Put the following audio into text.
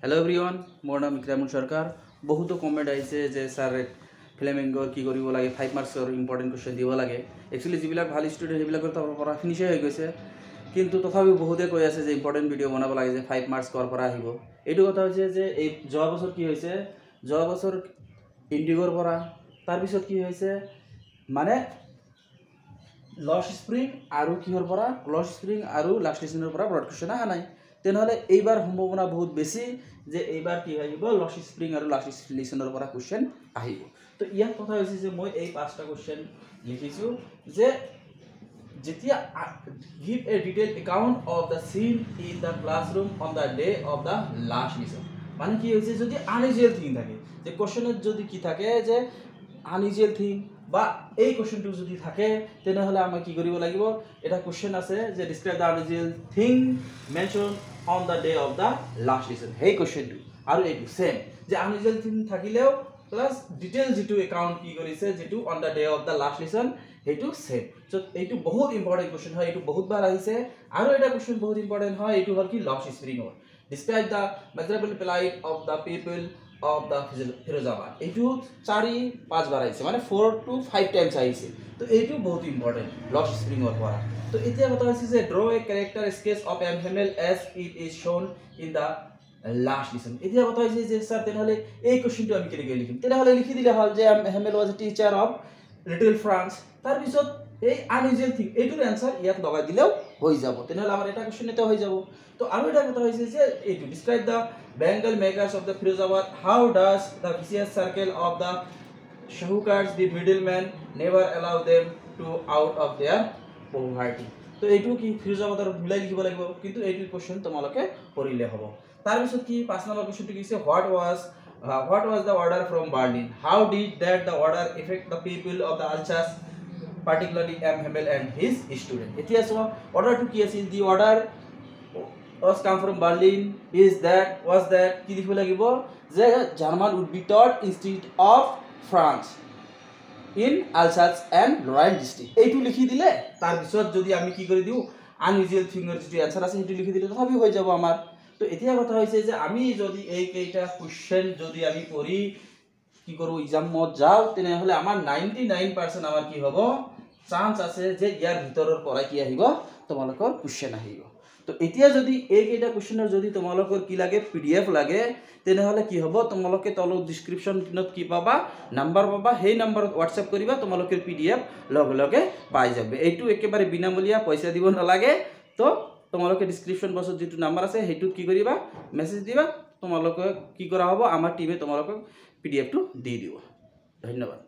hello everyone मोर नाम इक्रामुल सरकार बहुत कमेंट आइसे जे सर फ्लेमिंगर की करिब लागे 5 मार्क्सर इम्पर्टेन्ट क्वेश्चन দিব লাগে एक्चुअली जिबिलाक ভাল स्टूडेंट हेबिलाकर तो परा फिनिश হৈ গৈছে কিন্তু তথাপি বহুতে কৈ আছে যে ইম্পৰ্টেন্ট ভিডিও বনাব লাগে যে 5 মাৰ্কস কৰ পৰা আহিব এইটো কথা হৈছে যে এই যোৱা বছৰ কি হৈছে যোৱা বছৰ ইন্ডিগৰ পৰা তাৰ পিছত কি হৈছে মানে লস স্প্ৰিং আৰু কিহৰ পৰা লস স্প্ৰিং আৰু লাস্ট লিসনৰ পৰা ব্ৰড কোৱেশ্চন আহা নাই তেনেহলে এইবাৰ সম্ভাৱনা বহুত বেছি যে এইবাৰ কি আহিব লস স্প্ৰিং আৰু লাস্ট লিসনৰ পৰা কোৱেশ্চন আহিব তো ইয়াত কথা হৈছে যে মই এই পাঁচটা কোৱেশ্চন লিখিছো যে যেতিয়া give a detailed account of the scene in the classroom on the day of the last lesson মানে কি হৈছে যদি আনইউজুয়াল থিং থাকে যে কোৱেশ্চনত যদি কি থাকে যে আনইউজুয়াল থিং বা এই কোৱেশ্চনটো যদি থাকে তেনেহলে আমি কি কৰিব লাগিব এটা কোৱেশ্চন আছে যে describe the unusual thing mentioned on the day of the last lesson এই কোৱেশ্চনটো আৰু এইটো সেম যে unusual thing থাকিলেও প্লাস ডিটেইল যেটো একাউন্ট কি কৰিছে যেটো on the day of the last lesson এইটো সেম সো এইটো বহুত ইম্পৰ্টেন্ট কোৱেশ্চন হয় এইটো বহুত বাৰ আহিছে আৰু এটা কোৱেশ্চন বহুত ইম্পৰ্টেন্ট হয় এইটো হল কি lost spring describe the miserable plight of the people of the Firozabad এইটো 4-5 বার আইছে মানে 4 to 5 টাইমস আইছে তো এইটো বহুত ইম্পর্টেন্ট লস স্প্রিং এর পড়া তো এতিয়া কথা হইছে যে draw a character sketch of an animal as it is shown in the last lesson এতিয়া কথা হইছে যে স্যার তেনহলে এই কোশ্চেনটো আমি কেনে লিখিম তেনহলে লিখি দিলে হল যে Hamel was a teacher of Little France তার পিছত এই আনইউজুয়াল থিং এইটোৰ आंसर ইয়াত লগাই দিলেও হৈ যাব তেনহলে আমাৰ এটা কোশ্চেন এতে হৈ যাব তো আৰু এটা কথা হইছে যে এইটো describe the Bengal makers of the Firozabad how does the vicious circle of the Shahukars the middleman never allow them to out of their poverty তো এইটো কি ফিৰোজাবাদৰ মিলাই লিখিব লাগিব কিন্তু এইটো কোশ্চেন তোমালোকে কৰিলে হ'ব তাৰ পিছত কি 5 নম্বৰ কোশ্চনটো কিছে what was the order from Berlin how did that the order affect the people of the Alsace particularly Hamel and his student এতিয়া সো অর্ডারটো কি আছিল the order was come from Berlin was that কি লিখিব লাগিব যে German would be taught instead of France in Alsace and Lorraine district এইটো লিখি দিলে তাৰ পিছত যদি আমি কি কৰি দিও আনইউজুয়াল থিংৰ যেটো आंसर আছে সেইটো লিখি দিলে তথাপি হৈ যাব আমাৰ তো এতিয়া কথা হৈছে যে আমি যদি এই কেইটা কোশ্চেন যদি আমি পঢ়ি কি কৰো एग्जाम মত যাও তেনেহলে আমাৰ 99% আমাৰ কি হ'ব চান্স আছে যে ইয়াৰ ভিতৰৰ পৰা কি আহিব তোমালোকৰ কোশ্চেন আহিব তো এতিয়া যদি এই কেইটা কোশ্চেনৰ যদি তোমালোকৰ কি লাগে পিডিএফ লাগে তেনেহলে কি হ'ব তোমালোকে তলত ডেসক্ৰিপচনত কি পাবা নাম্বাৰ পাবা সেই নাম্বাৰত WhatsApp কৰিবা তোমালোকৰ পিডিএফ লগে লগে পাই যাবে এইটো একেবাৰে বিনামূলীয়া পইচা দিব নালাগে তো তোমালোকে ডেসক্ৰিপচন বক্সত যেটো নাম্বাৰ আছে হেইটো কি কৰিবা মেসেজ দিবা তোমালোকে কি কৰা হ'ব আমাৰ টিমে তোমালোকক পিডিএফ টো দি দিব ধন্যবাদ